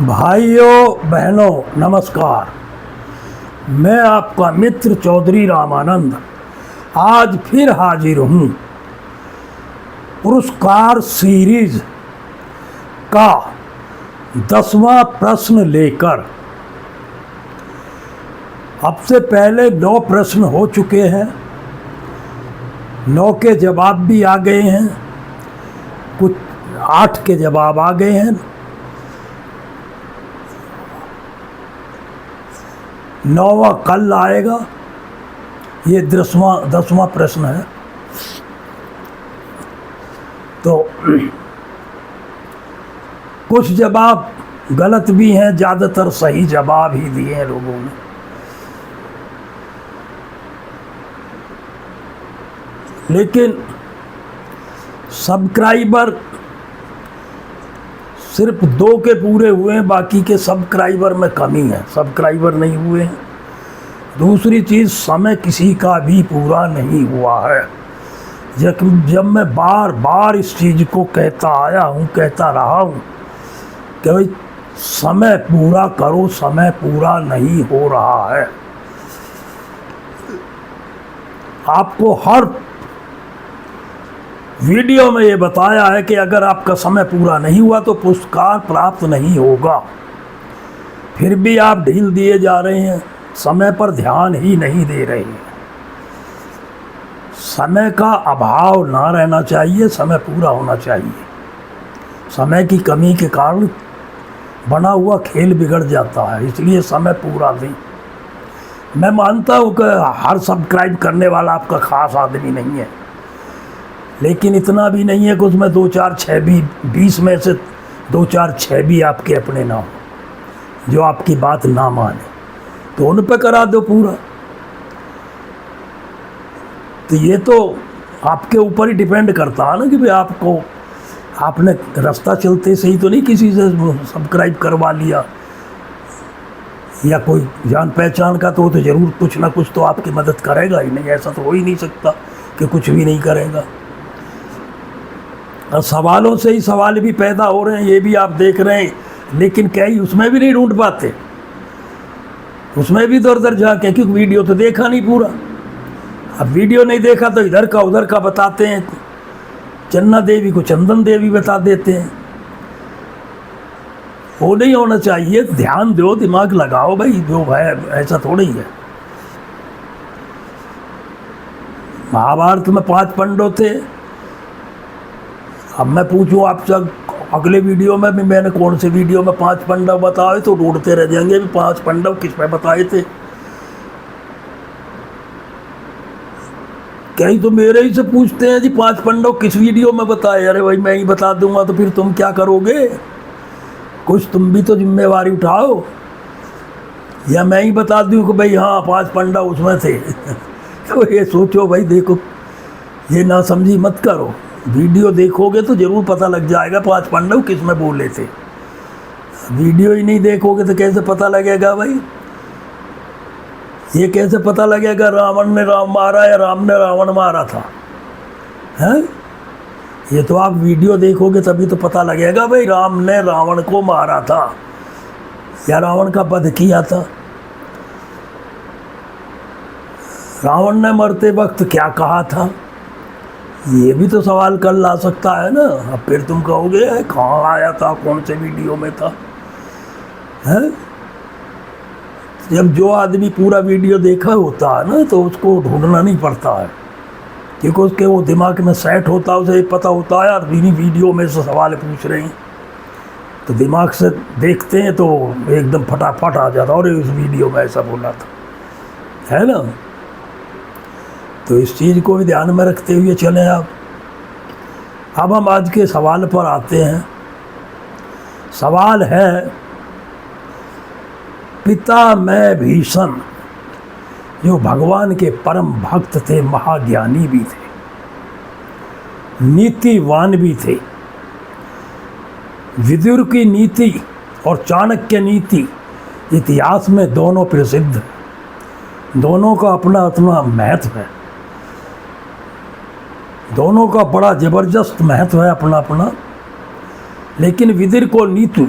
भाइयों बहनों नमस्कार। मैं आपका मित्र चौधरी रामानंद आज फिर हाजिर हूँ पुरस्कार सीरीज का 10वां प्रश्न लेकर। अब से पहले 9 प्रश्न हो चुके हैं, 9 के जवाब भी आ गए हैं, कुछ 8 के जवाब आ गए हैं। 9वां कल आएगा। ये 10वां प्रश्न है। तो कुछ जवाब गलत भी हैं, ज़्यादातर सही जवाब ही दिए हैं लोगों ने। लेकिन सब्सक्राइबर सिर्फ 2 के पूरे हुए हैं, बाकी के सब्सक्राइबर में कमी है, सब्सक्राइबर नहीं हुए हैं। दूसरी चीज़, समय किसी का भी पूरा नहीं हुआ है। जब मैं बार बार इस चीज़ को कहता आया हूँ, कहता रहा हूँ कि भाई समय पूरा करो, समय पूरा नहीं हो रहा है। आपको हर वीडियो में ये बताया है कि अगर आपका समय पूरा नहीं हुआ तो पुरस्कार प्राप्त नहीं होगा। फिर भी आप ढील दिए जा रहे हैं, समय पर ध्यान ही नहीं दे रहे हैं। समय का अभाव ना रहना चाहिए, समय पूरा होना चाहिए। समय की कमी के कारण बना हुआ खेल बिगड़ जाता है, इसलिए समय पूरा दें। मैं मानता हूँ कि हर सब्सक्राइब करने वाला आपका ख़ास आदमी नहीं है, लेकिन इतना भी नहीं है कि उसमें 2 4 6 भी 20 में से 2 4 6 भी आपके अपने ना हो जो आपकी बात ना माने, तो उन पे करा दो पूरा। तो ये तो आपके ऊपर ही डिपेंड करता है ना कि भाई आपने रास्ता चलते से ही तो नहीं किसी से सब्सक्राइब करवा लिया, या कोई जान पहचान का तो ज़रूर कुछ ना कुछ तो आपकी मदद करेगा ही नहीं। ऐसा तो हो ही नहीं सकता कि कुछ भी नहीं करेगा। और सवालों से ही सवाल भी पैदा हो रहे हैं, ये भी आप देख रहे हैं, लेकिन कई उसमें भी नहीं ढूंढ पाते, उसमें भी इधर उधर जाके, क्योंकि वीडियो तो देखा नहीं पूरा। अब वीडियो नहीं देखा तो इधर का उधर का बताते हैं, चन्ना देवी को चंदन देवी बता देते हैं। वो नहीं होना चाहिए। ध्यान दो, दिमाग लगाओ भाई, जो है ऐसा थोड़ा ही है। महाभारत में 5 पांडव थे। अब मैं पूछूं आपसे अगले वीडियो में भी मैंने कौन से वीडियो में 5 पांडव बताए, तो ढूंढते रह जाएंगे भी 5 पांडव किस में बताए थे। कई तो मेरे ही से पूछते हैं जी 5 पांडव किस वीडियो में बताए। अरे भाई मैं ही बता दूंगा तो फिर तुम क्या करोगे? कुछ तुम भी तो जिम्मेवारी उठाओ। या मैं ही बता दूं कि भाई हाँ 5 पांडव उसमें थे तो ये सोचो भाई, देखो ये ना समझी मत करो। वीडियो देखोगे तो ज़रूर पता लग जाएगा 5 पांडव किस में बोले थे। वीडियो ही नहीं देखोगे तो कैसे पता लगेगा भाई? ये कैसे पता लगेगा रावण ने राम मारा या राम ने रावण मारा था? हैं? ये तो आप वीडियो देखोगे तभी तो पता लगेगा भाई राम ने रावण को मारा था या रावण का वध किया था। रावण ने मरते वक्त क्या कहा था, ये भी तो सवाल कर ला सकता है ना। अब फिर तुम कहोगे कहाँ आया था, कौन से वीडियो में था? हैं? जब जो आदमी पूरा वीडियो देखा होता है ना, तो उसको ढूंढना नहीं पड़ता है, क्योंकि उसके वो दिमाग में सेट होता है, उसे पता होता है यार इन्हीं वीडियो में से सवाल पूछ रहे हैं, तो दिमाग से देखते हैं तो एकदम फटाफट आ जाता और इस वीडियो में ऐसा बोला था, है ना। तो इस चीज़ को भी ध्यान में रखते हुए चलें आप। अब हम आज के सवाल पर आते हैं। सवाल है, पितामह भीष्म जो भगवान के परम भक्त थे, महाज्ञानी भी थे, नीतिवान भी थे। विदुर की नीति और चाणक्य नीति इतिहास में दोनों प्रसिद्ध हैं, दोनों का अपना अपना महत्व है। दोनों का बड़ा ज़बरदस्त महत्व है अपना अपना। लेकिन विदुर को नीति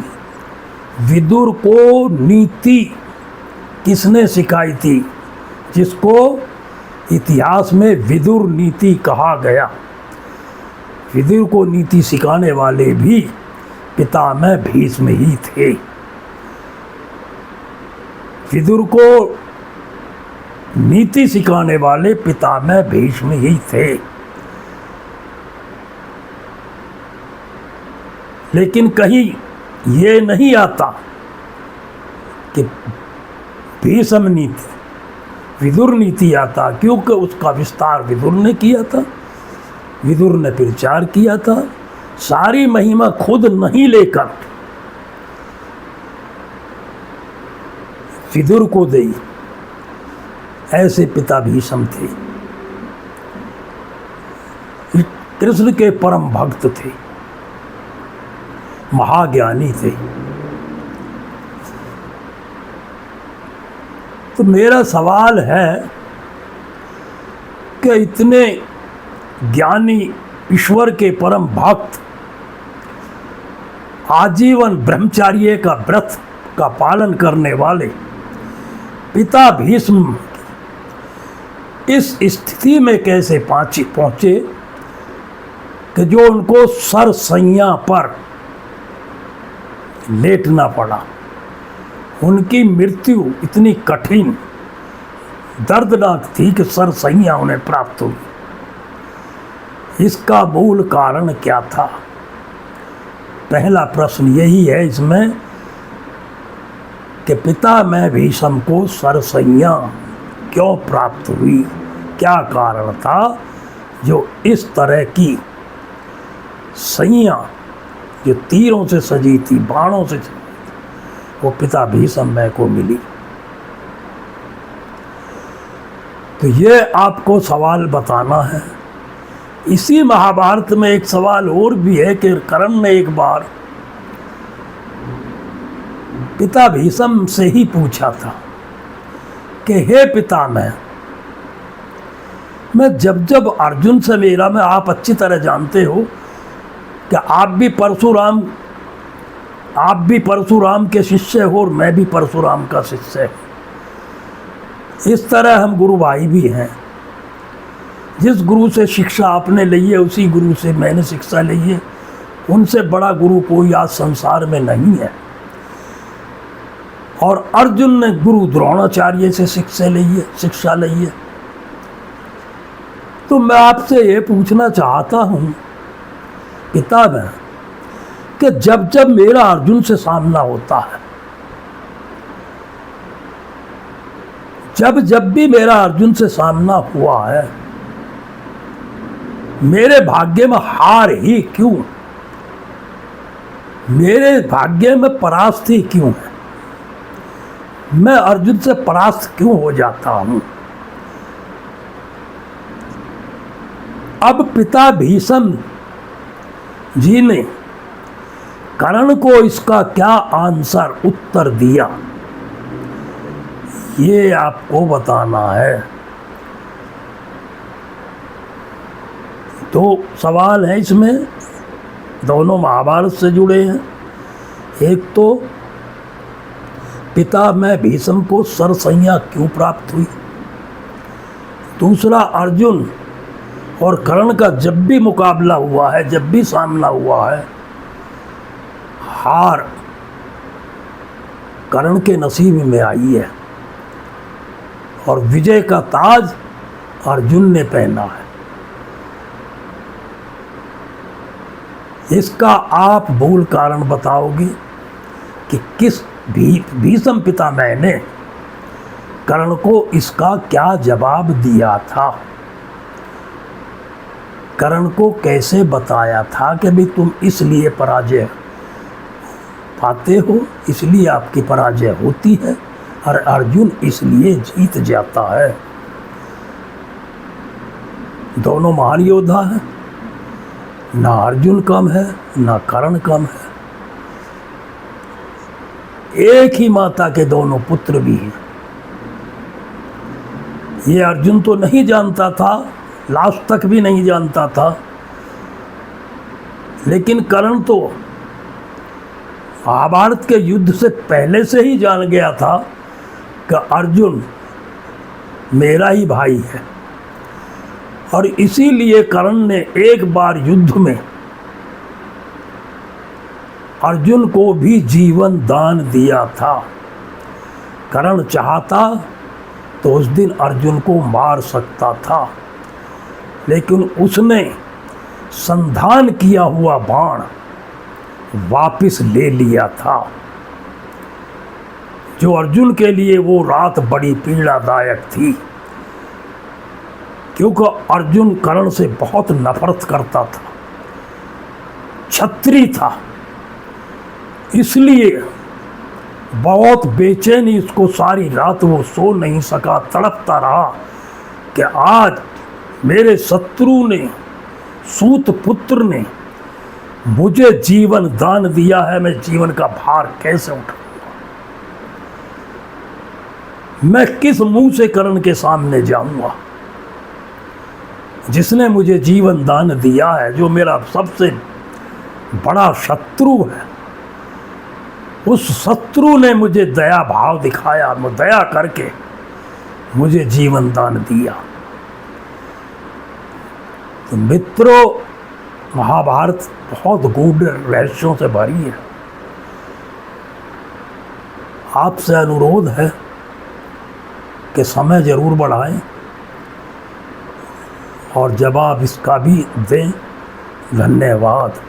विदुर को नीति किसने सिखाई थी, जिसको इतिहास में विदुर नीति कहा गया। विदुर को नीति सिखाने वाले भी पितामह भीष्म ही थे। विदुर को नीति सिखाने वाले पितामह भीष्म ही थे। लेकिन कहीं ये नहीं आता कि भीष्म नीति, विदुर नीति आता, क्योंकि उसका विस्तार विदुर ने किया था, विदुर ने प्रचार किया था। सारी महिमा खुद नहीं लेकर विदुर को दी। ऐसे पिता भीष्म थे, कृष्ण के परम भक्त थे, महाज्ञानी थे। तो मेरा सवाल है कि इतने ज्ञानी ईश्वर के परम भक्त, आजीवन ब्रह्मचार्य का व्रत का पालन करने वाले पिता भीष्म इस स्थिति में कैसे पहुंचे कि जो उनको सरसैया पर लेटना पड़ा। उनकी मृत्यु इतनी कठिन दर्दनाक थी कि सरसैया उन्हें प्राप्त हुई। इसका मूल कारण क्या था? पहला प्रश्न यही है इसमें कि पितामह भीष्म को सरसैया क्यों प्राप्त हुई, क्या कारण था जो इस तरह की सैया जो तीरों से सजी थी, बाणों से सजी, वो पिता भीष्म को मिली। तो ये आपको सवाल बताना है। इसी महाभारत में एक सवाल और भी है कि कर्ण ने एक बार पिता भीष्म से ही पूछा था कि हे पितामह, मैं जब अर्जुन से मेरा, मैं आप अच्छी तरह जानते हो कि आप भी परशुराम के शिष्य हो और मैं भी परशुराम का शिष्य हूँ। इस तरह हम गुरु भाई भी हैं। जिस गुरु से शिक्षा आपने ली है उसी गुरु से मैंने शिक्षा ली है। उनसे बड़ा गुरु कोई आज संसार में नहीं है। और अर्जुन ने गुरु द्रोणाचार्य से शिक्षा ली है। तो मैं आपसे ये पूछना चाहता हूँ पितामह कि जब मेरा अर्जुन से सामना होता है, जब भी मेरा अर्जुन से सामना हुआ है, मेरे भाग्य में हार ही क्यों, मेरे भाग्य में परास्ती क्यों है, मैं अर्जुन से परास्त क्यों हो जाता हूं? अब पिता भीष्म जी ने कर्ण को इसका क्या आंसर उत्तर दिया, ये आपको बताना है। तो सवाल है इसमें, दोनों महाभारत से जुड़े हैं। एक तो पितामह भीष्म को सरसैया क्यों प्राप्त हुई, दूसरा अर्जुन और कर्ण का जब भी मुकाबला हुआ है, जब भी सामना हुआ है, हार कर्ण के नसीब में आई है और विजय का ताज अर्जुन ने पहना है। इसका आप मूल कारण बताओगे कि किस भीष्म पितामह ने कर्ण को इसका क्या जवाब दिया था, कर्ण को कैसे बताया था कि भाई तुम इसलिए पराजय पाते हो, इसलिए आपकी पराजय होती है, और अर्जुन इसलिए जीत जाता है। दोनों महान योद्धा हैं, ना अर्जुन कम है ना कर्ण कम है। एक ही माता के दोनों पुत्र भी हैं। ये अर्जुन तो नहीं जानता था, लास्ट तक भी नहीं जानता था, लेकिन कर्ण तो महाभारत के युद्ध से पहले से ही जान गया था कि अर्जुन मेरा ही भाई है, और इसीलिए कर्ण ने एक बार युद्ध में अर्जुन को भी जीवन दान दिया था। कर्ण चाहता तो उस दिन अर्जुन को मार सकता था, लेकिन उसने संधान किया हुआ बाण वापस ले लिया था। जो अर्जुन के लिए वो रात बड़ी पीड़ादायक थी, क्योंकि अर्जुन कर्ण से बहुत नफरत करता था, क्षत्रिय था, इसलिए बहुत बेचैनी इसको सारी रात वो सो नहीं सका, तड़पता रहा कि आज मेरे शत्रु ने, सूत पुत्र ने मुझे जीवन दान दिया है, मैं जीवन का भार कैसे उठाऊंगा, मैं किस मुंह से कर्ण के सामने जाऊंगा। जिसने मुझे जीवन दान दिया है, जो मेरा सबसे बड़ा शत्रु है, उस शत्रु ने मुझे दया भाव दिखाया, दया करके मुझे जीवन दान दिया। तो मित्रों, महाभारत बहुत गूढ़ रहस्यों से भरी है। आपसे अनुरोध है कि समय जरूर बढ़ाएं और जवाब इसका भी दें। धन्यवाद।